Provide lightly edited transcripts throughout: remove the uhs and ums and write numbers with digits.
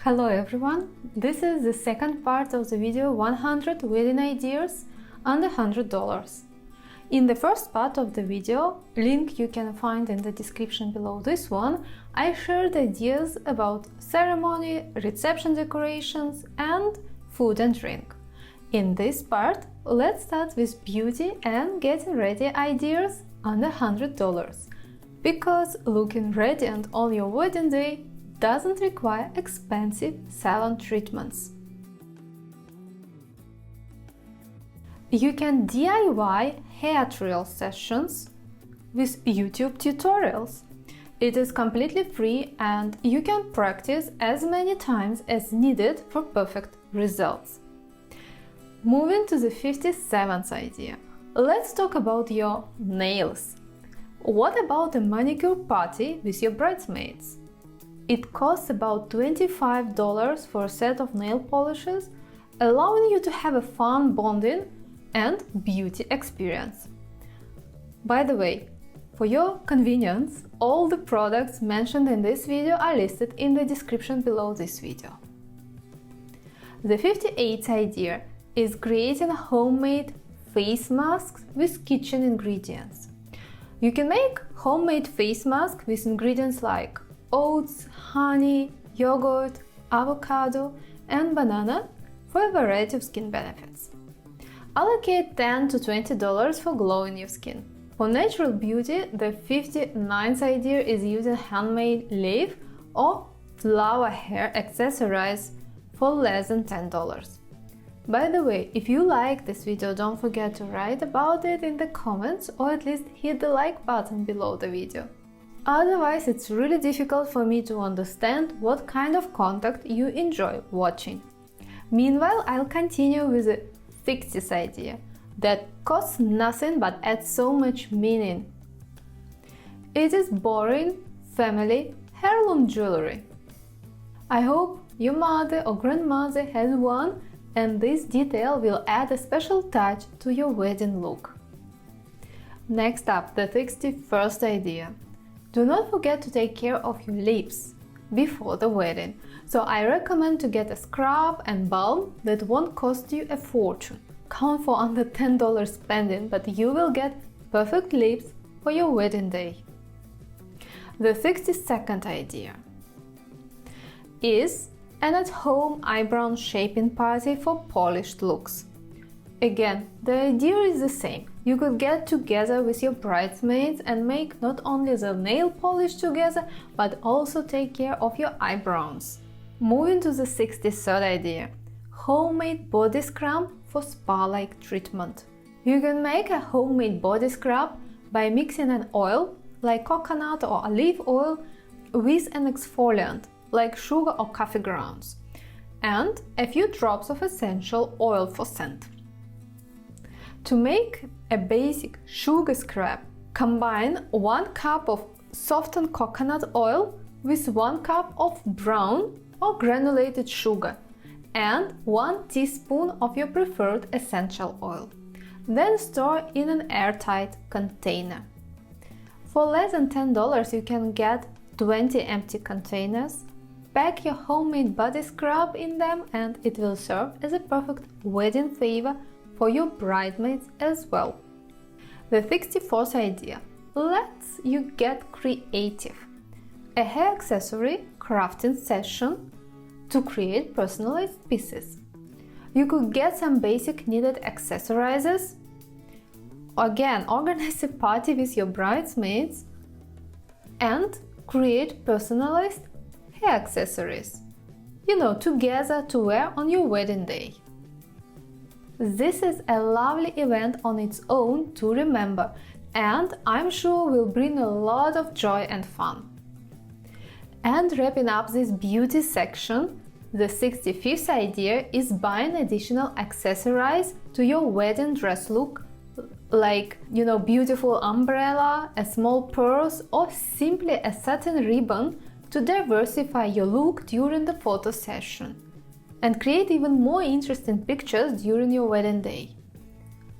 Hello everyone, this is the second part of the video 100 wedding ideas under $100. In the first part of the video, link you can find in the description below this one, I shared ideas about ceremony, reception decorations and food and drink. In this part, let's start with beauty and getting ready ideas under $100, because looking radiant on your wedding day doesn't require expensive salon treatments. You can DIY hair trial sessions with YouTube tutorials. It is completely free and you can practice as many times as needed for perfect results. Moving to the 57th idea, let's talk about your nails. What about a manicure party with your bridesmaids? It costs about $25 for a set of nail polishes, allowing you to have a fun bonding and beauty experience. By the way, for your convenience, all the products mentioned in this video are listed in the description below this video. The 58th idea is creating homemade face masks with kitchen ingredients. You can make homemade face masks with ingredients like oats, honey, yogurt, avocado, and banana for a variety of skin benefits. Allocate $10 to $20 for glowing your skin. For natural beauty, the 59th idea is using handmade leaf or flower hair accessories for less than $10. By the way, if you like this video, don't forget to write about it in the comments or at least hit the like button below the video. Otherwise, it's really difficult for me to understand what kind of content you enjoy watching. Meanwhile, I'll continue with the 60th idea that costs nothing but adds so much meaning. It is boring family heirloom jewelry. I hope your mother or grandmother has one, and this detail will add a special touch to your wedding look. Next up, the 61st idea. Do not forget to take care of your lips before the wedding, so I recommend to get a scrub and balm that won't cost you a fortune. Count for under $10 spending, but you will get perfect lips for your wedding day. The 62nd idea is an at-home eyebrow shaping party for polished looks. Again, the idea is the same. You could get together with your bridesmaids and make not only the nail polish together, but also take care of your eyebrows. Moving to the 63rd idea, homemade body scrub for spa-like treatment. You can make a homemade body scrub by mixing an oil, like coconut or olive oil, with an exfoliant, like sugar or coffee grounds, and a few drops of essential oil for scent. To make a basic sugar scrub, combine 1 cup of softened coconut oil with 1 cup of brown or granulated sugar and 1 teaspoon of your preferred essential oil. Then store in an airtight container. For less than $10 you can get 20 empty containers. Pack your homemade body scrub in them and it will serve as a perfect wedding favor for your bridesmaids as well. The 64th idea lets you get creative. A hair accessory crafting session to create personalized pieces. You could get some basic needed accessories. Again, organize a party with your bridesmaids and create personalized hair accessories, together to wear on your wedding day. This is a lovely event on its own to remember, and I'm sure will bring a lot of joy and fun. And wrapping up this beauty section, the 65th idea is buying additional accessories to your wedding dress look, like, beautiful umbrella, a small purse, or simply a satin ribbon to diversify your look during the photo session and create even more interesting pictures during your wedding day.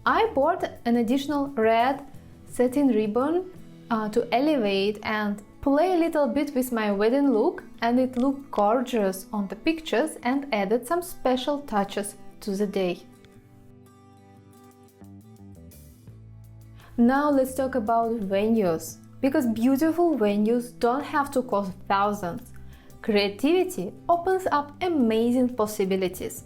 I bought an additional red satin ribbon to elevate and play a little bit with my wedding look, and it looked gorgeous on the pictures and added some special touches to the day. Now let's talk about venues, because beautiful venues don't have to cost thousands. Creativity opens up amazing possibilities.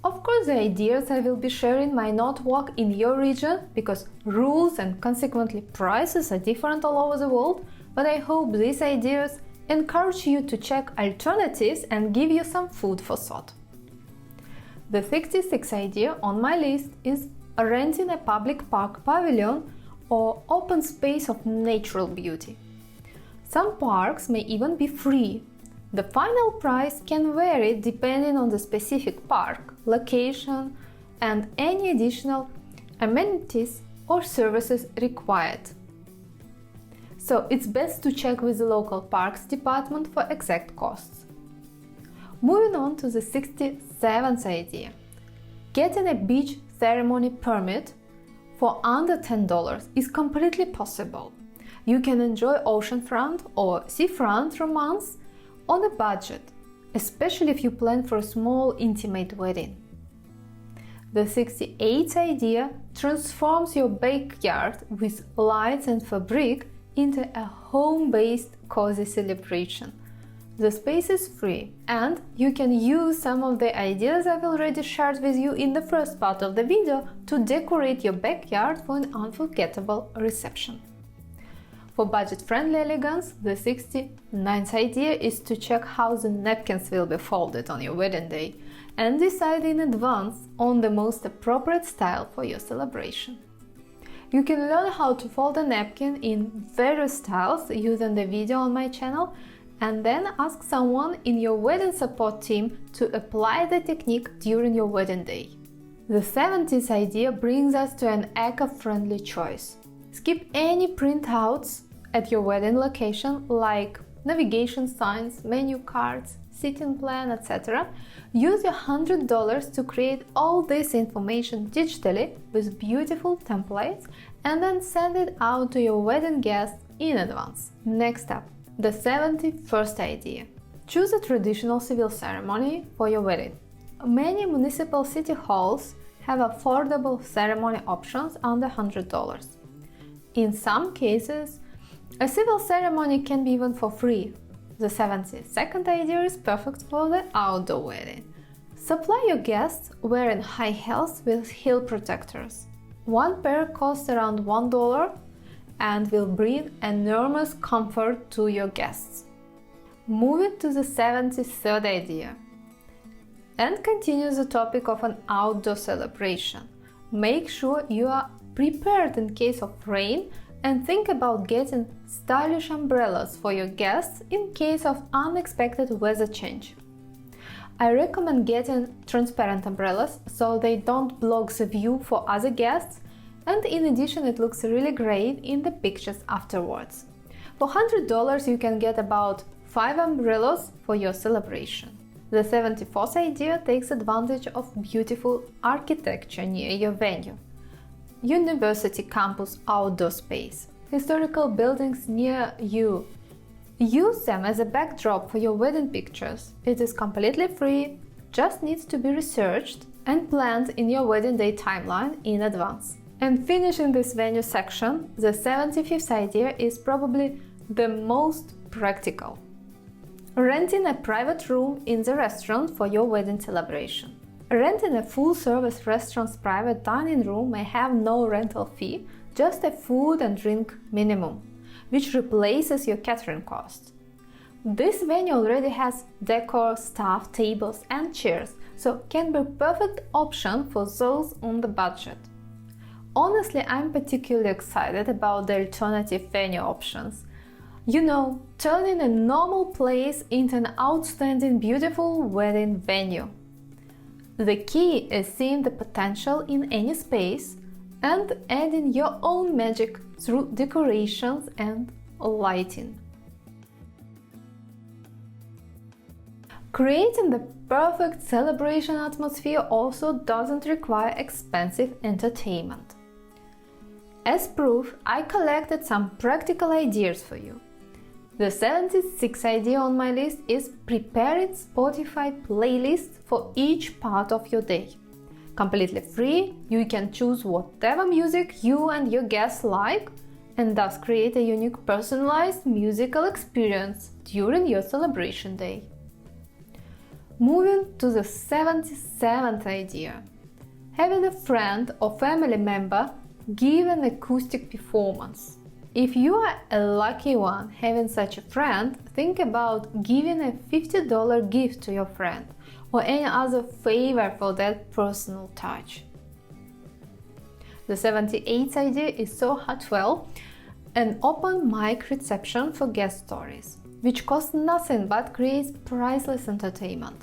Of course, the ideas I will be sharing might not work in your region because rules and consequently prices are different all over the world, but I hope these ideas encourage you to check alternatives and give you some food for thought. The 66th idea on my list is renting a public park pavilion or open space of natural beauty. Some parks may even be free. The final price can vary depending on the specific park, location, and any additional amenities or services required. So it's best to check with the local parks department for exact costs. Moving on to the 67th idea. Getting a beach ceremony permit for under $10 is completely possible. You can enjoy oceanfront or seafront romance on a budget, especially if you plan for a small, intimate wedding. The 68th idea transforms your backyard with lights and fabric into a home-based cozy celebration. The space is free, and you can use some of the ideas I've already shared with you in the first part of the video to decorate your backyard for an unforgettable reception. For budget-friendly elegance, the 69th idea is to check how the napkins will be folded on your wedding day and decide in advance on the most appropriate style for your celebration. You can learn how to fold a napkin in various styles using the video on my channel, and then ask someone in your wedding support team to apply the technique during your wedding day. The 70th idea brings us to an eco-friendly choice. Skip any printouts at your wedding location like navigation signs, menu cards, seating plan, etc. Use your $100 to create all this information digitally with beautiful templates and then send it out to your wedding guests in advance. Next up, the 71st idea. Choose a traditional civil ceremony for your wedding. Many municipal city halls have affordable ceremony options under $100. In some cases, a civil ceremony can be even for free. The 72nd idea is perfect for the outdoor wedding. Supply your guests wearing high heels with heel protectors. One pair costs around $1 and will bring enormous comfort to your guests. Moving to the 73rd idea and continue the topic of an outdoor celebration. Make sure you are prepared in case of rain and think about getting stylish umbrellas for your guests in case of unexpected weather change. I recommend getting transparent umbrellas so they don't block the view for other guests, and in addition it looks really great in the pictures afterwards. For $100 you can get about 5 umbrellas for your celebration. The 74th idea takes advantage of beautiful architecture near your venue. University campus outdoor space, historical buildings near you. Use them as a backdrop for your wedding pictures. It is completely free, just needs to be researched and planned in your wedding day timeline in advance. And finishing this venue section, the 75th idea is probably the most practical. Renting a private room in the restaurant for your wedding celebration. Renting a full-service restaurant's private dining room may have no rental fee, just a food and drink minimum, which replaces your catering cost. This venue already has decor, staff, tables and chairs, so can be a perfect option for those on the budget. Honestly, I'm particularly excited about the alternative venue options. You know, turning a normal place into an outstanding, beautiful wedding venue. The key is seeing the potential in any space and adding your own magic through decorations and lighting. Creating the perfect celebration atmosphere also doesn't require expensive entertainment. As proof, I collected some practical ideas for you. The 76th idea on my list is preparing Spotify playlists for each part of your day. Completely free, you can choose whatever music you and your guests like and thus create a unique personalized musical experience during your celebration day. Moving to the 77th idea. Having a friend or family member give an acoustic performance. If you are a lucky one having such a friend, think about giving a $50 gift to your friend or any other favor for that personal touch. The 78th idea is so heartfelt, an open mic reception for guest stories, which costs nothing but creates priceless entertainment.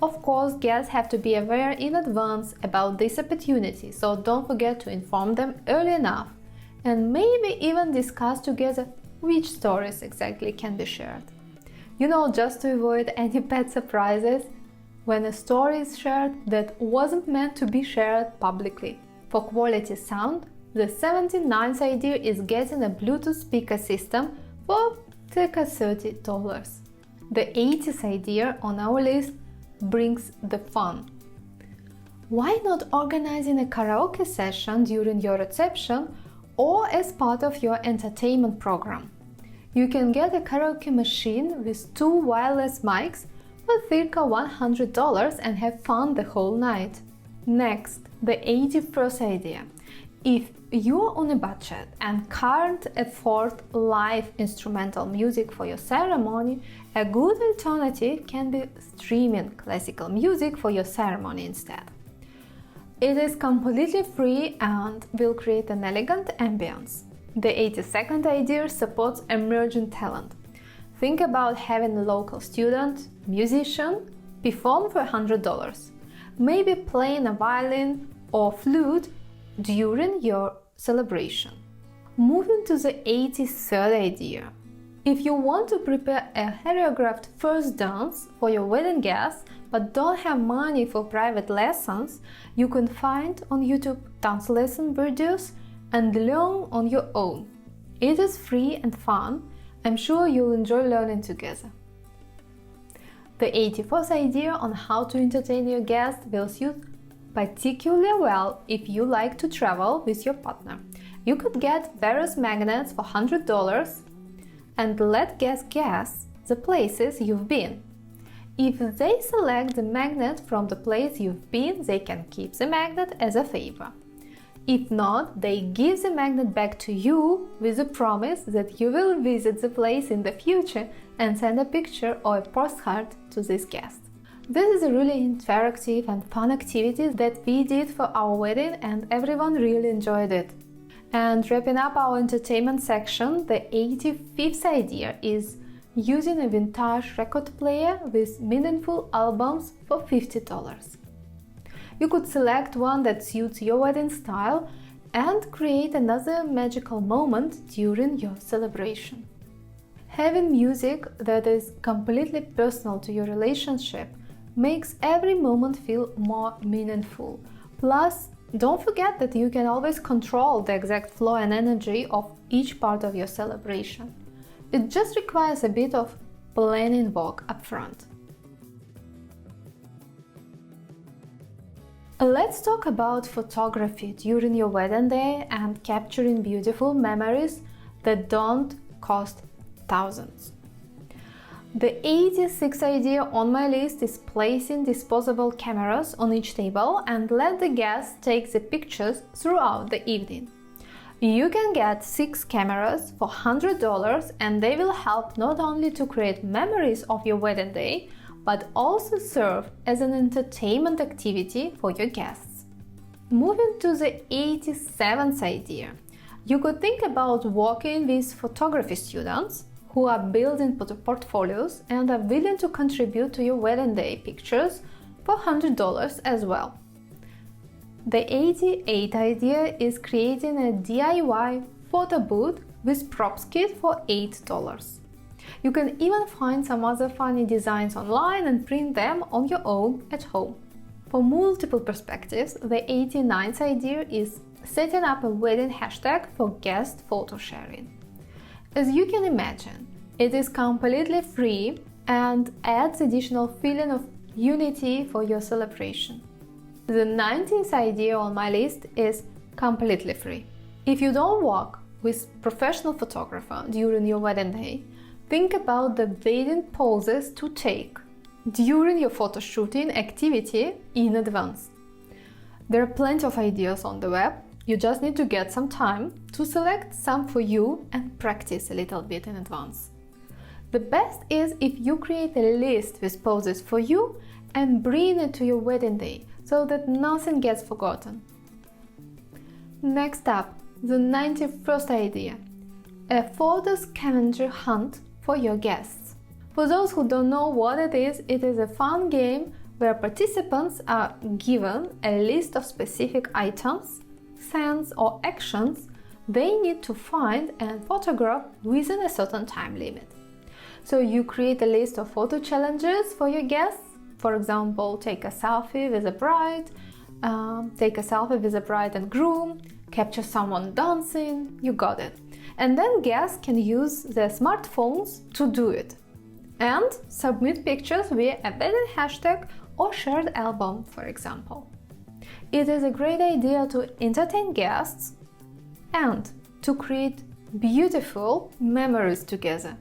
Of course, guests have to be aware in advance about this opportunity, so don't forget to inform them early enough and maybe even discuss together which stories exactly can be shared. Just to avoid any bad surprises when a story is shared that wasn't meant to be shared publicly. For quality sound, the 79th idea is getting a Bluetooth speaker system for circa $30. The 80th idea on our list brings the fun. Why not organizing a karaoke session during your reception or as part of your entertainment program? You can get a karaoke machine with 2 wireless mics for circa $100 and have fun the whole night. Next, the 81st idea. If you're on a budget and can't afford live instrumental music for your ceremony, a good alternative can be streaming classical music for your ceremony instead. It is completely free and will create an elegant ambience. The 82nd idea supports emerging talent. Think about having a local student, musician, perform for $100. Maybe playing a violin or flute during your celebration. Moving to the 83rd idea. If you want to prepare a choreographed first dance for your wedding guests but don't have money for private lessons, you can find on YouTube dance lesson videos and learn on your own. It is free and fun. I'm sure you'll enjoy learning together. The 84th idea on how to entertain your guests will suit particularly well if you like to travel with your partner. You could get various magnets for $100 and let guests guess the places you've been. If they select the magnet from the place you've been, they can keep the magnet as a favor. If not, they give the magnet back to you with the promise that you will visit the place in the future and send a picture or a postcard to this guest. This is a really interactive and fun activity that we did for our wedding and everyone really enjoyed it. And wrapping up our entertainment section, the 85th idea is using a vintage record player with meaningful albums for $50. You could select one that suits your wedding style and create another magical moment during your celebration. Having music that is completely personal to your relationship makes every moment feel more meaningful. Plus, don't forget that you can always control the exact flow and energy of each part of your celebration. It just requires a bit of planning work upfront. Let's talk about photography during your wedding day and capturing beautiful memories that don't cost thousands. The 86th idea on my list is placing disposable cameras on each table and let the guests take the pictures throughout the evening. You can get 6 cameras for $100 and they will help not only to create memories of your wedding day, but also serve as an entertainment activity for your guests. Moving to the 87th idea. You could think about working with photography students who are building portfolios and are willing to contribute to your wedding day pictures for $100 as well. The 88th idea is creating a DIY photo booth with props kit for $8. You can even find some other funny designs online and print them on your own at home. For multiple perspectives, the 89th idea is setting up a wedding hashtag for guest photo sharing. As you can imagine, It is completely free and adds additional feeling of unity for your celebration. The 90th idea on my list is completely free. If you don't work with professional photographer during your wedding day, think about the wedding poses to take during your photo shooting activity in advance. There are plenty of ideas on the web. You just need to get some time to select some for you and practice a little bit in advance. The best is if you create a list with poses for you and bring it to your wedding day so that nothing gets forgotten. Next up, the 91st idea, a photo scavenger hunt for your guests. For those who don't know what it is a fun game where participants are given a list of specific items, scents or actions they need to find and photograph within a certain time limit. So you create a list of photo challenges for your guests. For example, take a selfie with a bride and groom, capture someone dancing, you got it. And then guests can use their smartphones to do it and submit pictures via a wedding hashtag or shared album, for example. It is a great idea to entertain guests and to create beautiful memories together.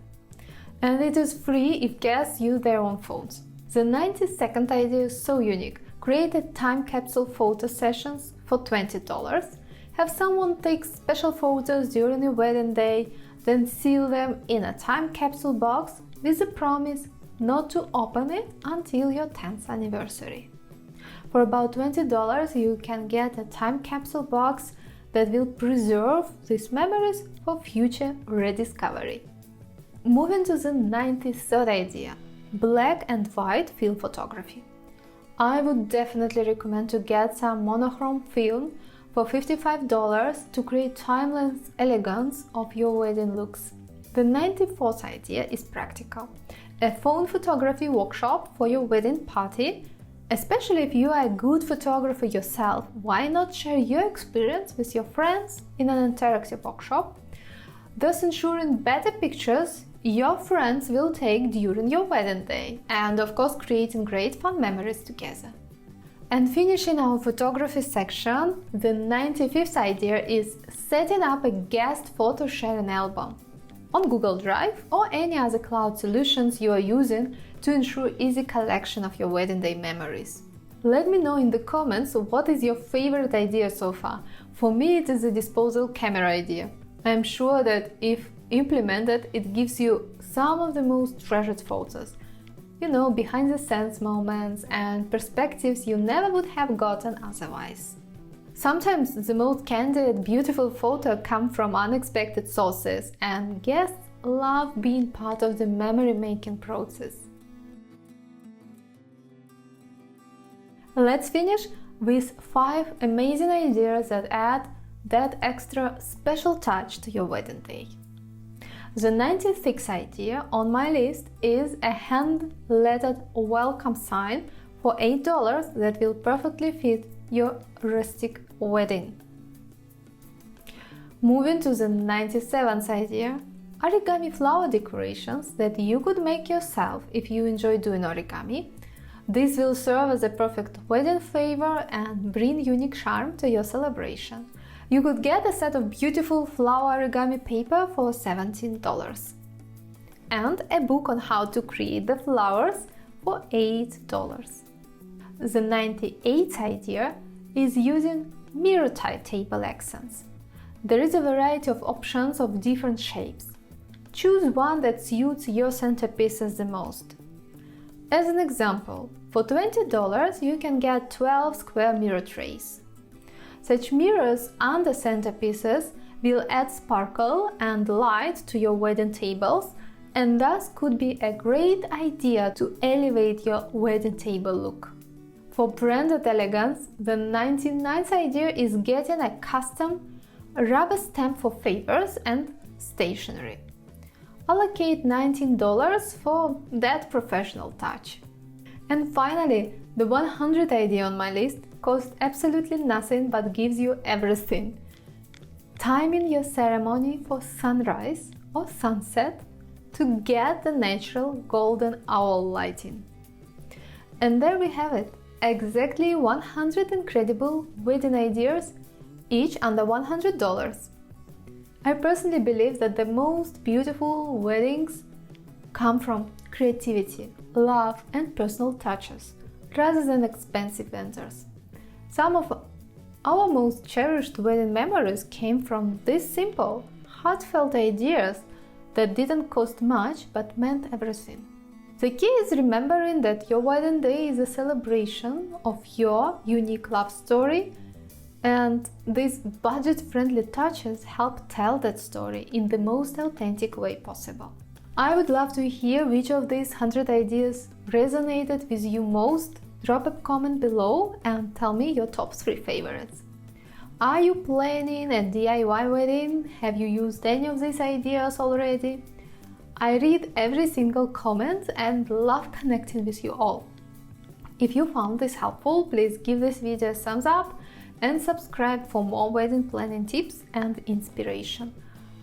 And it is free if guests use their own phones. The 92nd idea is so unique. Create a time capsule photo sessions for $20. Have someone take special photos during your wedding day, then seal them in a time capsule box with the promise not to open it until your 10th anniversary. For about $20, you can get a time capsule box that will preserve these memories for future rediscovery. Moving to the 93rd idea, black and white film photography. I would definitely recommend to get some monochrome film for $55 to create timeless elegance of your wedding looks. The 94th idea is practical. A phone photography workshop for your wedding party. Especially if you are a good photographer yourself, why not share your experience with your friends in an interactive workshop, thus ensuring better pictures your friends will take during your wedding day, and of course creating great fun memories together. And finishing our photography section, the 95th idea is setting up a guest photo sharing album on Google Drive or any other cloud solutions you are using to ensure easy collection of your wedding day memories. Let me know in the comments what is your favorite idea so far. For me, it is the disposal camera idea. I am sure that if implemented, it gives you some of the most treasured photos. Behind the scenes moments and perspectives you never would have gotten otherwise. Sometimes the most candid, beautiful photos come from unexpected sources, and guests love being part of the memory-making process. Let's finish with 5 amazing ideas that add that extra special touch to your wedding day. The 96th idea on my list is a hand-lettered welcome sign for $8 that will perfectly fit your rustic wedding. Moving to the 97th idea, origami flower decorations that you could make yourself if you enjoy doing origami. This will serve as a perfect wedding flavor and bring unique charm to your celebration. You could get a set of beautiful flower origami paper for $17 and a book on how to create the flowers for $8. The 98th idea is using mirror-type table accents. There is a variety of options of different shapes. Choose one that suits your centerpieces the most. As an example, for $20 you can get 12 square mirror trays. Such mirrors on the centerpieces will add sparkle and light to your wedding tables and thus could be a great idea to elevate your wedding table look. For branded elegance, the 99th idea is getting a custom rubber stamp for favors and stationery. Allocate $19 for that professional touch. And finally, the 100th idea on my list costs absolutely nothing but gives you everything. Timing your ceremony for sunrise or sunset to get the natural golden owl lighting. And there we have it, exactly 100 incredible wedding ideas, each under $100. I personally believe that the most beautiful weddings come from creativity, love and personal touches, rather than expensive vendors. Some of our most cherished wedding memories came from these simple, heartfelt ideas that didn't cost much but meant everything. The key is remembering that your wedding day is a celebration of your unique love story, and these budget-friendly touches help tell that story in the most authentic way possible. I would love to hear which of these 100 ideas resonated with you most. Drop a comment below and tell me your top 3 favorites. Are you planning a DIY wedding? Have you used any of these ideas already? I read every single comment and love connecting with you all. If you found this helpful, please give this video a thumbs up and subscribe for more wedding planning tips and inspiration.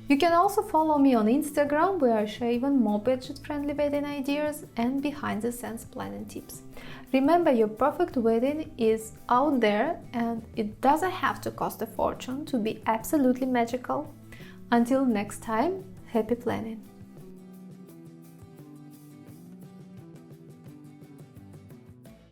You can also follow me on Instagram, where I share even more budget-friendly wedding ideas and behind-the-scenes planning tips. Remember, your perfect wedding is out there and it doesn't have to cost a fortune to be absolutely magical. Until next time, happy planning!